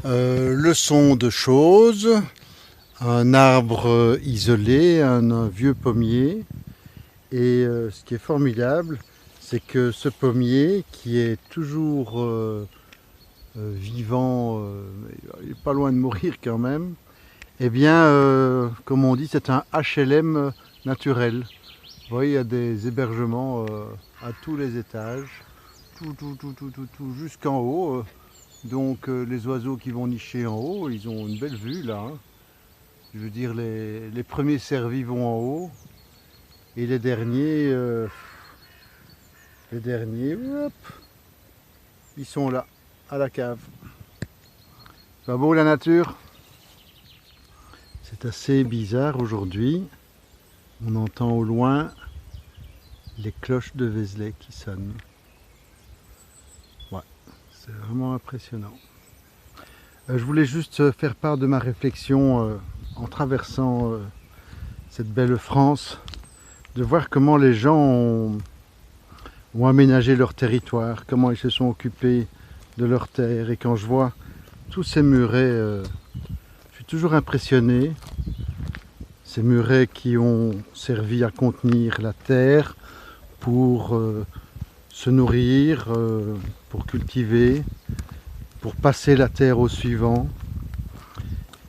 Leçon de choses, un arbre isolé, un vieux pommier. Et ce qui est formidable, c'est que ce pommier, qui est toujours vivant, il n'est pas loin de mourir quand même, eh bien, comme on dit, c'est un HLM naturel. Vous voyez, il y a des hébergements à tous les étages, tout, jusqu'en haut. Donc les oiseaux qui vont nicher en haut, ils ont une belle vue là, hein. Je veux dire, les premiers servis vont en haut et les derniers, hop, ils sont là, à la cave. Pas beau la nature? C'est assez bizarre aujourd'hui. On entend au loin les cloches de Vézelay qui sonnent. Ouais, c'est vraiment impressionnant. Je voulais juste faire part de ma réflexion en traversant cette belle France, de voir comment les gens ont aménagé leur territoire, comment ils se sont occupés de leur terre. Et quand je vois tous ces murets, je suis toujours impressionné. Ces murets qui ont servi à contenir la terre pour se nourrir, pour cultiver, pour passer la terre au suivant.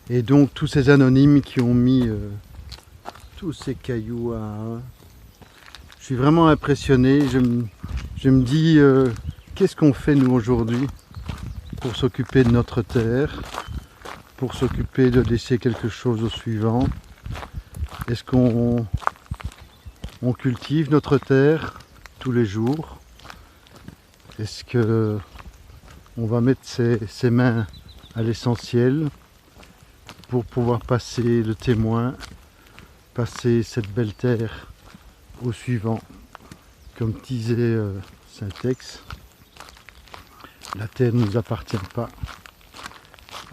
Et donc tous ces anonymes qui ont mis tous ces cailloux à un. Je suis vraiment impressionné. Je me dis, qu'est-ce qu'on fait nous aujourd'hui pour s'occuper de notre terre, pour s'occuper de laisser quelque chose au suivant? Est-ce qu'on cultive notre terre tous les jours? Est-ce que on va mettre ses mains à l'essentiel pour pouvoir passer le témoin, passer cette belle terre au suivant? Comme disait Saint-Ex, la terre ne nous appartient pas,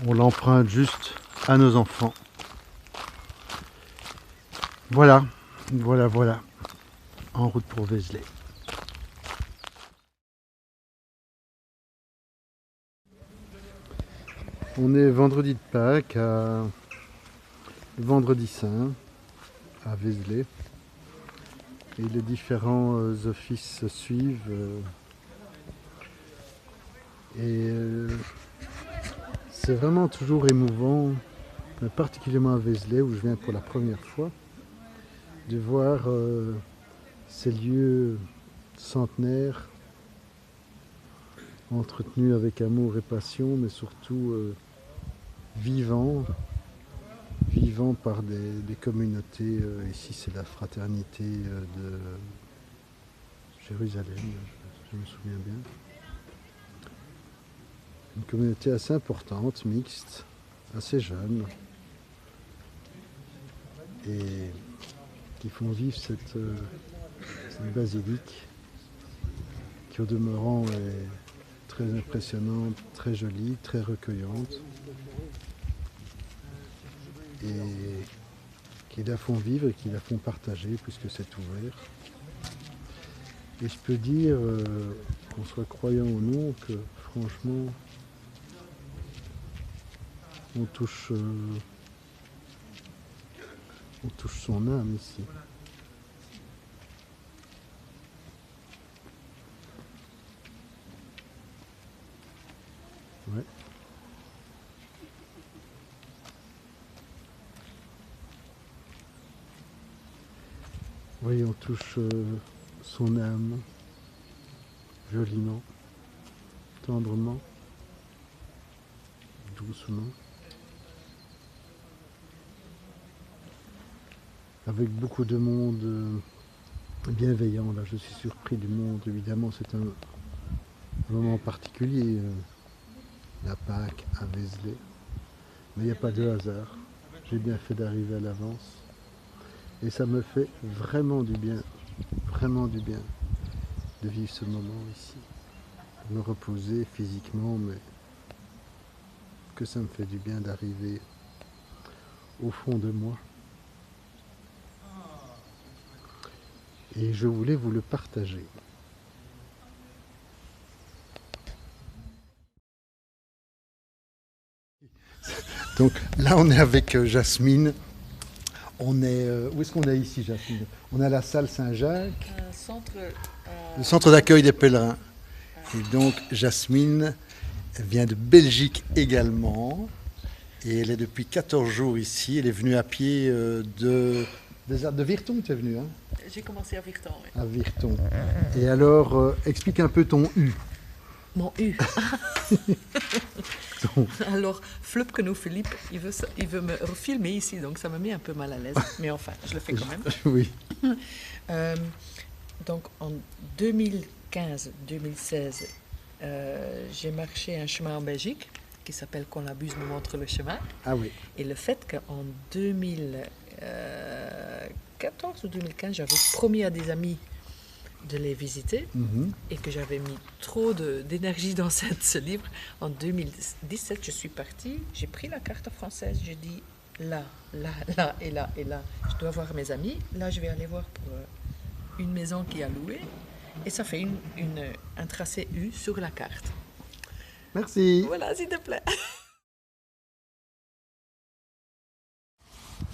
on l'emprunte juste à nos enfants. Voilà, voilà, en route pour Vézelay. On est vendredi de Pâques, vendredi saint, à Vézelay. Et les différents offices se suivent. C'est vraiment toujours émouvant, particulièrement à Vézelay où je viens pour la première fois, de voir ces lieux centenaires entretenus avec amour et passion, mais surtout vivants par des communautés. Ici c'est la fraternité de Jérusalem, je me souviens bien. Une communauté assez importante, mixte, assez jeune, et qui font vivre cette basilique qui au demeurant est très impressionnante, très jolie, très recueillante, et qui la font vivre et qui la font partager puisque c'est ouvert. Et je peux dire, qu'on soit croyant ou non, que franchement on touche son âme ici. Ouais. Oui, on touche son âme joliment, tendrement, doucement, avec beaucoup de monde bienveillant. Là, je suis surpris du monde. Évidemment, c'est un moment particulier, la Pâques à Vézelay. Mais il n'y a pas de hasard. J'ai bien fait d'arriver à l'avance. Et ça me fait vraiment du bien de vivre ce moment ici. De me reposer physiquement, mais que ça me fait du bien d'arriver au fond de moi. Et je voulais vous le partager. Donc là, on est avec Jasmine. On est, où est-ce qu'on est ici, Jasmine? On est à la salle Saint-Jacques, le centre d'accueil des pèlerins. Et donc, Jasmine vient de Belgique également. Et elle est depuis 14 jours ici. Elle est venue à pied de Virton, tu es venue, hein? J'ai commencé à Virton, oui. À Virton. Et alors, explique un peu ton U. Mon U. Alors, Flup que nous, Philippe, il veut me refilmer ici, donc ça me met un peu mal à l'aise. Mais enfin, je le fais quand même. Oui. Donc, en 2015-2016, j'ai marché un chemin en Belgique qui s'appelle Qu'on l'abuse nous montre le chemin. Ah oui. Et le fait qu'en 2014 ou 2015, j'avais promis à des amis de les visiter et que j'avais mis trop d'énergie dans ce livre. En 2017, je suis partie, j'ai pris la carte française, j'ai dit là, là, là et là et là, je dois voir mes amis. Là, je vais aller voir pour une maison qui a loué et ça fait un tracé U sur la carte. Merci. Voilà, s'il te plaît.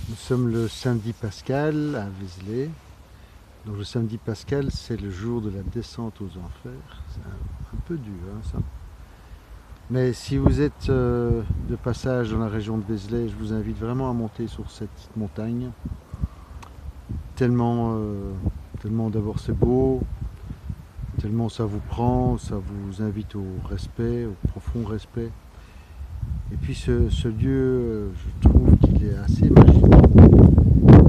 Nous sommes le samedi pascal à Vézelay. Donc le samedi pascal, c'est le jour de la descente aux enfers. C'est un peu dur, hein, ça. Mais si vous êtes de passage dans la région de Vézelay, je vous invite vraiment à monter sur cette montagne. Tellement d'abord c'est beau, tellement ça vous prend, ça vous invite au respect, au profond respect. Et puis ce lieu, je trouve qu'il est assez magique.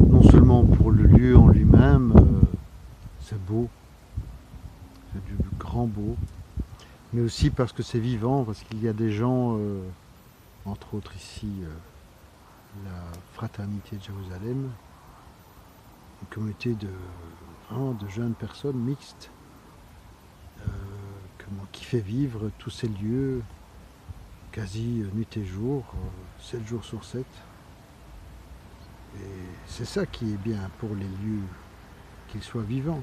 Non seulement pour le lieu en lui-même, c'est beau, c'est du grand beau, mais aussi parce que c'est vivant, parce qu'il y a des gens, entre autres ici, la Fraternité de Jérusalem, une communauté de jeunes personnes mixtes, qui fait vivre tous ces lieux quasi nuit et jour, 7 jours sur 7. Et c'est ça qui est bien pour les lieux, qu'ils soient vivants.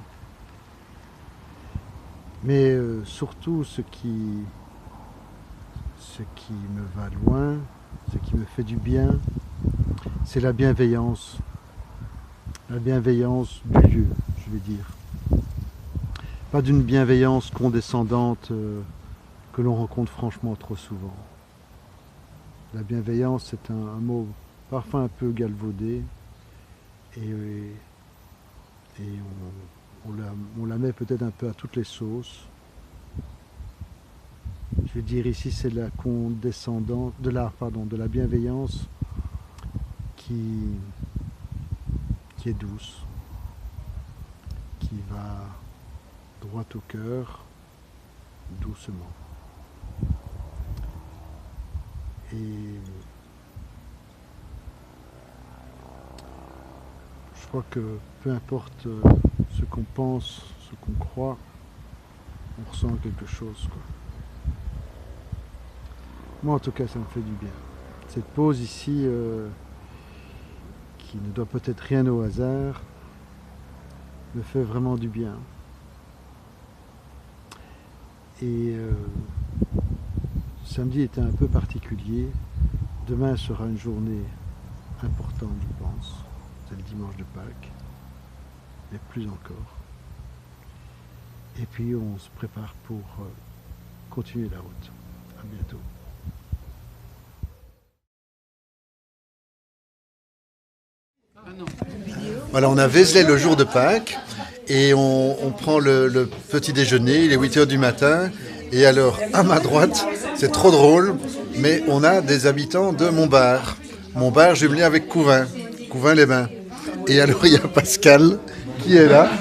Mais surtout ce qui me va loin, ce qui me fait du bien, c'est la bienveillance. La bienveillance du lieu, je vais dire. Pas d'une bienveillance condescendante que l'on rencontre franchement trop souvent. La bienveillance, c'est un mot parfois un peu galvaudé et on la met peut-être un peu à toutes les sauces. Je veux dire ici, c'est la condescendance, de la bienveillance qui est douce, qui va droit au cœur, doucement. Et je crois que peu importe ce qu'on pense, ce qu'on croit, on ressent quelque chose, quoi. Moi en tout cas ça me fait du bien. Cette pause ici qui ne doit peut-être rien au hasard me fait vraiment du bien. Et samedi était un peu particulier. Demain sera une journée importante, je pense. C'est le dimanche de Pâques, mais plus encore. Et puis on se prépare pour continuer la route. À bientôt. Voilà, on a Vézelay le jour de Pâques et on prend le petit déjeuner, il est 8h du matin. Et alors, à ma droite, c'est trop drôle, mais on a des habitants de Montbard. Montbard jumelé avec Couvin-les-Bains. Et alors, il y a Pascal qui est là.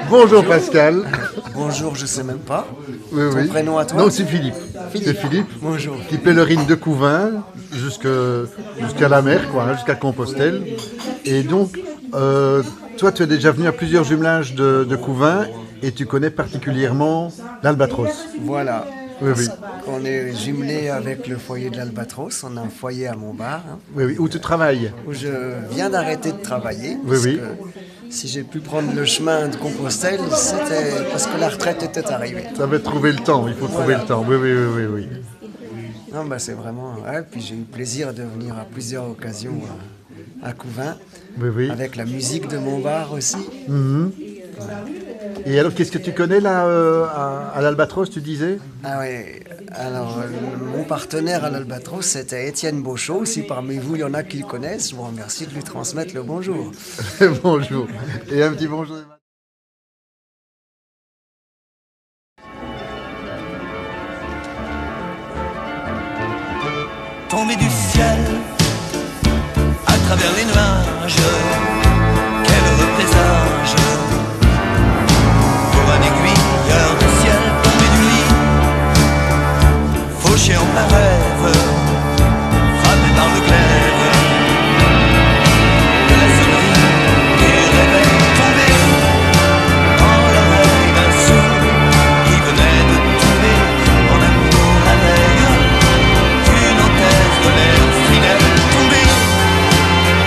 Bonjour Pascal. Bonjour, je sais même pas. Oui, Ton prénom à toi? Non, c'est Philippe. C'est Philippe. Bonjour. Qui pèlerine de Couvin jusqu'à la mer, quoi, hein, jusqu'à Compostelle. Et donc, toi, tu es déjà venu à plusieurs jumelages de Couvin et tu connais particulièrement l'Albatros. Voilà. Oui, oui. On est jumelé avec le foyer de l'Albatros. On a un foyer à Montbard. Hein, Oui, oui. Où tu travailles? où je viens d'arrêter de travailler. Oui, parce oui. que si j'ai pu prendre le chemin de Compostelle, c'était parce que la retraite était arrivée. Ça va trouver le temps, il faut trouver le temps. Oui, oui, oui, oui, oui. Non, bah, c'est vraiment... Ouais, puis j'ai eu plaisir de venir à plusieurs occasions à Couvain, Oui, oui. avec la musique de mon bar aussi. Mhm. Et alors, qu'est-ce que tu connais là à l'Albatros, tu disais? Ah oui, alors mon partenaire à l'Albatros, c'était Étienne Beauchot. Si parmi vous, il y en a qui le connaissent, je vous remercie de lui transmettre le bonjour. Bonjour. Et un petit bonjour. Tombé du ciel à travers les nuages, quel heureux présage pour un aiguilleur de ciel tombé du lit, fauché en plein rêve, frappé par le glaive de la sonnerie des réveils, tombé dans l'oreille d'un sourd qui venait de tomber en amour la veille d'une hôtesse de l'air finesse, tombé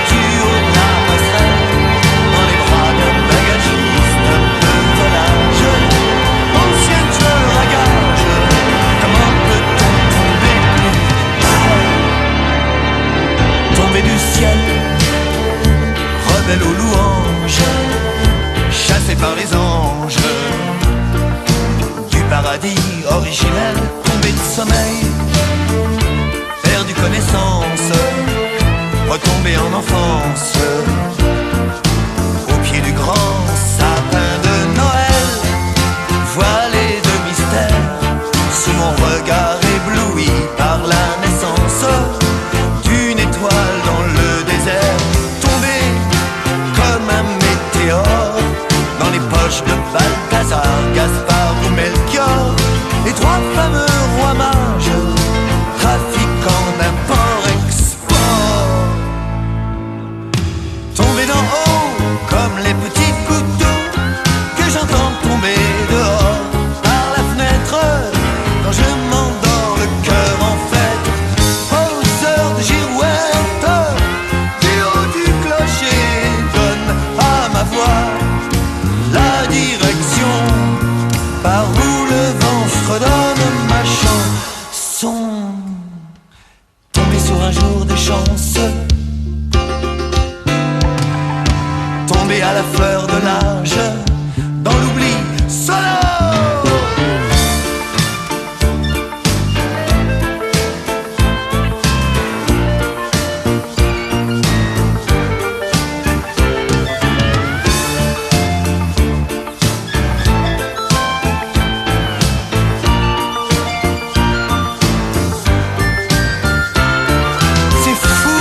du haut de la passerelle dans les bras d'un bagagiste de volage, ancien tueur à gages. Comment peut-on tomber plus bas? Tomber du ciel, rebelle aux louanges, chassé par les anges du paradis originel, tombé de sommeil, perdu connaissance, retombé en enfance, au pied du grand sapin de Noël, voilé de mystère, sous mon regard ébloui par la naissance d'une étoile dans le désert, tombé comme un météore dans les poches de Balthazar, Gaspard ou Melchior, les trois fameux rois mages, trafiquant d'import-export. Tombé d'en haut comme les petits couteaux que j'entends tomber dehors par la fenêtre quand je m'endors le cœur en fête, aux heures de girouette, des hauts du clocher donnent à ma voix la direction par où le vent fredonne ma chanson. Tombé sur un jour de chance, tombé à la fleur de l'âge, dans l'oubli sonore. C'est fou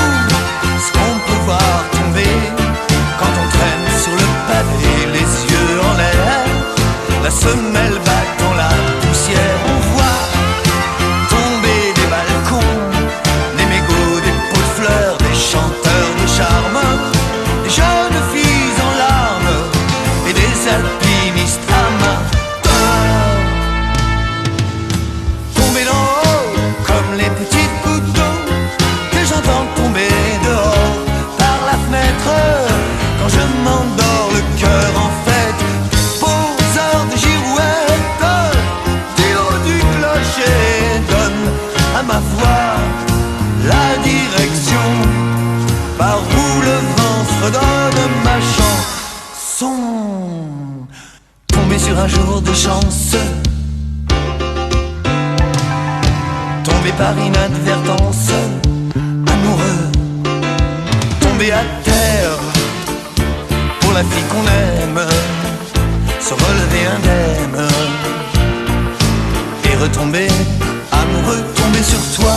ce qu'on peut voir tomber quand on traîne sur le pavé, les yeux en l'air, la semelle battant la poussière. On voit tomber des balcons, des mégots, des pots de fleurs, des chanteurs de charme, des jeunes filles en larmes et des alpinistes amateurs. Tomber d'en haut comme les petits couteaux que j'entends tomber dehors par la fenêtre quand je m'endors le cœur en fête, aux heures de girouette, des hauts du clocher donnent à ma voix la direction par où le vent fredonne ma chanson. Tombé sur un jour de chance, tombé par inadvertance, amoureux, tombé à terre pour la fille qu'on aime, se relever indemne et retomber amoureux, tomber sur toi